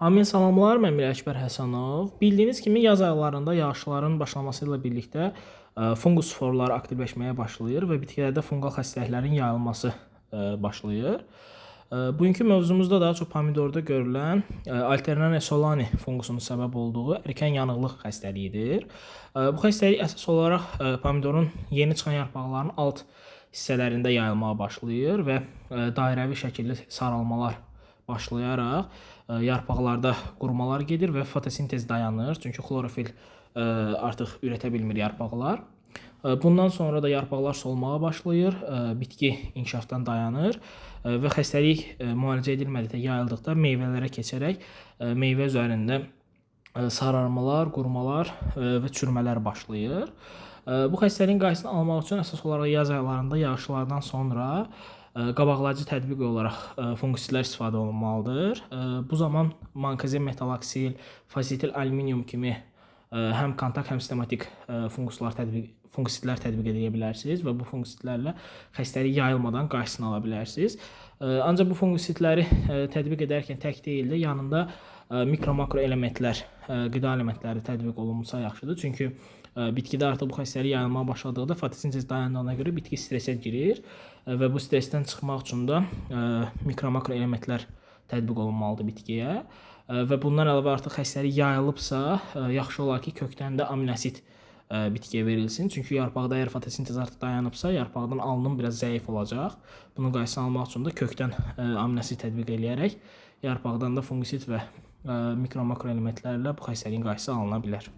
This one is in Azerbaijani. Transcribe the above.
Hamıya salamlar, mən Mirəkbər Həsənov. Bildiyiniz kimi yaz aylarında yağışların başlaması ilə birlikdə fungus sporları aktivləşməyə başlayır və bitkilərdə funqal xəstəliklərin yayılması başlayır. Bugünkü mövzumuzda daha çox pomidorda görülən Alternare solani fungusunun səbəb olduğu erkən yanıqlıq xəstəliyidir. Bu xəstəlik əsas olaraq pomidorun yeni çıxan yarpaqlarının alt hissələrində yayılmağa başlayır və dairəvi şəkilli saralmalar başlayaraq yarpaqlarda qurumalar gedir və fotosintez dayanır. Çünki xlorofil artıq ürətə bilmir yarpaqlar. Bundan sonra da yarpaqlar solmağa başlayır, bitki inkişafdan dayanır və xəstəlik müalicə edilmədikdə yayıldıqda meyvələrə keçərək meyvə üzərində sararmalar, qurumalar və çürümələr başlayır. Bu xəstəliyin qarşısını almaq üçün əsas olaraq yaz aylarında yağışlardan sonra qabaqlayıcı tədbiq olaraq fungisidlər istifadə olunmalıdır. Bu zaman mankozem metaloksil, fazitil alüminium kimi həm kontak, həm sistematik fungisidlər tətbiq edə bilərsiniz və bu fungisidlərlə xəstəlik yayılmadan qarşısını ala bilərsiniz. Ancaq bu fungisidləri tətbiq edərkən tək deyil də yanında mikro makro elementlər, qida elementləri tətbiq olunsa yaxşıdır. Çünki bitkidə artıq bu xəstəlik yayılmağa başladıqda fotosintez dayandığına görə bitki stresə girir və bu stressdən çıxmaq üçün də mikro makro elementlər tətbiq olunmalıdır bitkiyə. Və bundan əlavə artıq xəstəlik yayılıbsa, yaxşı olar ki, kökdən də aminoasid bitkiyə verilsin. Çünki yarpaqda əgər fotosintez artıq dayanıbsa, yarpaqdan alınım biraz zəif olacaq. Bunun qarşısını almaq üçün də kökdən aminoasid tətbiq edərək yarpaqdan da fungisid və mikro makro elementlərlə bu xəstəliyin qarşısı alına bilər.